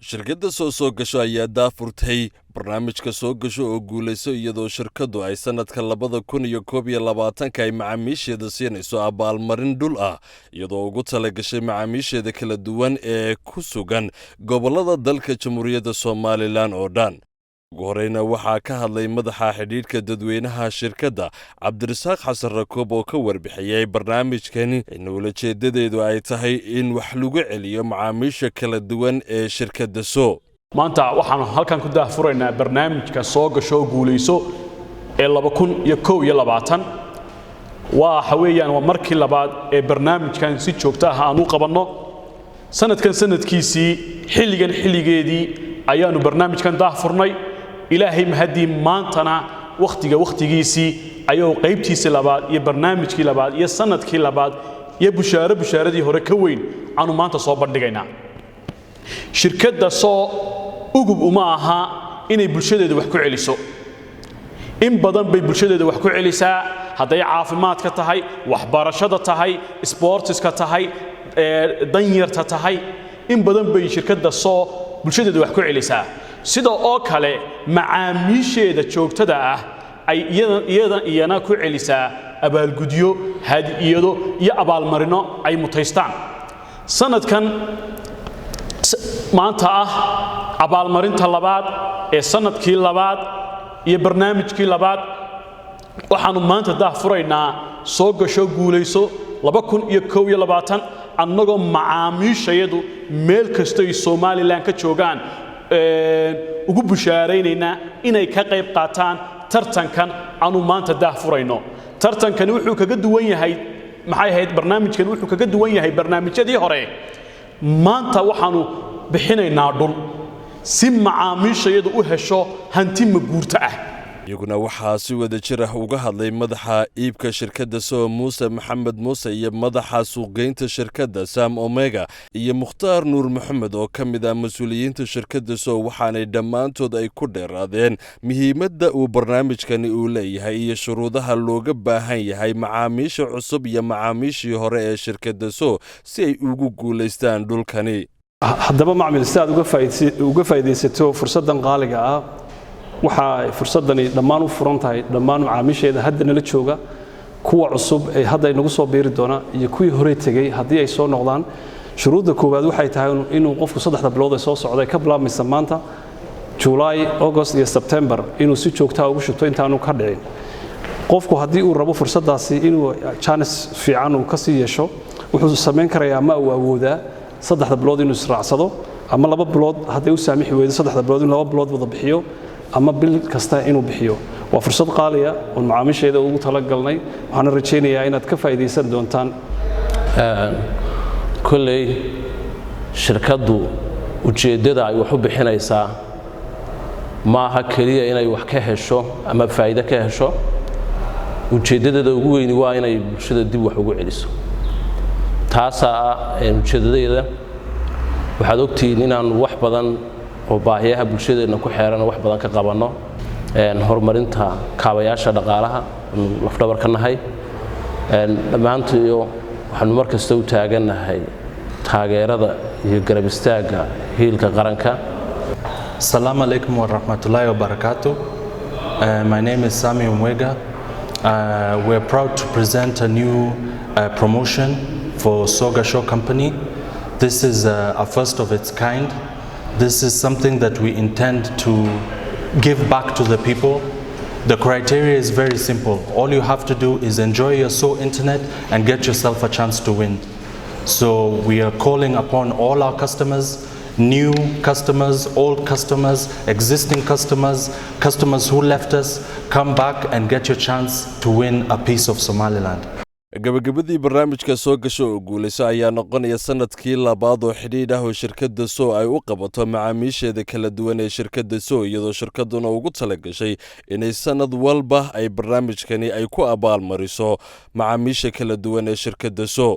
Shirkadda Soogasho ayaa daahfurtay barnaamijka Soogasho Oo Guuleyso iyadoo shirkaddu ay sanadka 2021 ay macaamiisheeda siinayso abaalmarin dhul ah iyadoo ugu talagashay macaamiisheeda kala duwan ee ku sugan gobollada dalka Jamhuuriyadda Soomaaliland oo dhan. ugu horeyna waxaa ka hadlay madaxa xidhiidhka dadweynaha shirkadda Cabdirasaaq Xasan Rakoob oo ka warbixiyay barnaamijkani in ujeedadeedu ay tahay in wax lagu celiyo macaamiisha kala duwan ee shirkadda soo maanta waxaan halkan ku daahfuraynaa barnaamijka Soogasho Oo Guuleyso ee 2021 waxa weeyaan waa markii labaad ee barnaamijkan si joogto ah aan u qabanno sanadkiisii xilligeedii ayaanu barnaamijkan daahfurnay ilaahay mahadii maantana waqtigiisii ayuu qaybtiisa labaad iyo barnaamijkii labaad iyo sanadkii labaad iyo bushaaradii hore ka weyn aanu maanta soo bandhigaynaa shirkadda soo ugub uma aha inay bulshadeedu wax ku celiso in badan bay bulshadeedu wax ku celisaa haday caafimaadka tahay waxbarashada tahay sportska tahay danyarta tahay in badan bay shirkadda soo bulshadeedu wax ku celisaa sidoo oo kale macaamiisheeda joogtada ah ay iyana ku celisaa abaalgudyo hadiyado iyo abaalmarino ay mutaystaan sanadkan maanta ah abaalmarinta labaad ee sanadkii labaad iyo barnaamijkii labaad waxaanu maanta daahfuraynaa Soogasho Guuleyso 2021 annagoo macaamiishayadu meel kasta ay Soomaaliland ka joogaan ugu bushaareynayna inay ka qayb qaataan tartankan aanu maanta daahfurayno tartankan wuxuu kaga duwan yahay maxay ahayd barnaamijkan wuxuu kaga duwan yahay barnaamijyadii hore maanta waxaanu bixinaynaa dhul si macaamiishayadu u hesho hanti maguurta ah iyaguna waxaa si wada jir ah uga hadlay madaxa iibka shirkadda soo Muuse Maxamed Muuse iyo madaxa suuqgeynta shirkadda Sam Omega iyo Mukhtaar Nuur Maxamed oo ka mid ah mas'uuliyiinta shirkadda soo waxaanay dhammaantood ay ku dheeraadeen muhiimadda uu barnaamijkani u leeyahay iyo shuruudaha looga baahan yahay macaamiisha cusub iyo macaamiishii hore ee shirkadda soo si ay ugu guuleystaan dhulkani haddaba macmiil si aad uga faa'iideysato fursadan qaaliga ah waxa fursadani dhammaan u furan tahay dhammaan macaamiisheeda hadda nala jooga kuwa cusub ee hadda inagu soo beeri doona iyo kuwii hore tagay hadii ay soo noqdaan shuruudda koowaad waxay tahay inuu qofku 3 bilood soo socday ka bilaabmaysa maanta July August iyo September inuu si joogto ah ugu shubto intaanu ka dhicin qofku hadii uu rabo fursadaasi inuu chance fiican uu ka sii yeesho wuxuu sameyn karayaa ma uu awoodaa 3 bilood inuu israacsado ama 2 bilood hadii uu saamixi weydo 3 bilood in 2 bilood wada bixiyo ama bil kasta inuu bixiyo waa fursad qaali ah oo macaamiisheeda ugu tala galnay waxaan rajaynayaa inaad ka faa'iideysan doontaan kulley shirkaddu ujeedada ay wax u bixinaysaa maaha kaliya inay wax ka hesho ama faa'iido ka hesho ujeedadeeda ugu weyn waa inay bulshada dib wax ugu celiso taasa ujeedadeeda waxaad ogtiin inaan wax badan oo baahiyaha bulshadeena ku xeeran wax badan ka qabanno horumarinta kaabayaasha dhaqaalaha lafdhabar ka nahay dhamaantiyo waxaanu markasta u taaganahay taageerada iyo garab istaaga hiilka qaranka. Assalamu alaikum wa rahmatullahi wa barakatuh. My name is Sami Omega. We're proud to present a new promotion for Soogasho company. This is a first of its kind. This is something that we intend to give back to the people. The criteria is very simple. All you have to do is enjoy your SO internet and get yourself a chance to win. So we are calling upon all our customers, new customers, old customers, existing customers, customers who left us, come back and get your chance to win a piece of Somaliland. gabagabadii barnaamijka Soogasho Oo Guuleyso ayaa noqonaya sanadkii labaad oo xidhiidh ah oo shirkadda soo ay u qabato macaamiisheeda kala duwan ee shirkadda soo iyadoo shirkadduna ugu talagashay inay sanad walba ay barnaamijkani ay ku abaalmariso macaamiisha kala duwan ee shirkadda soo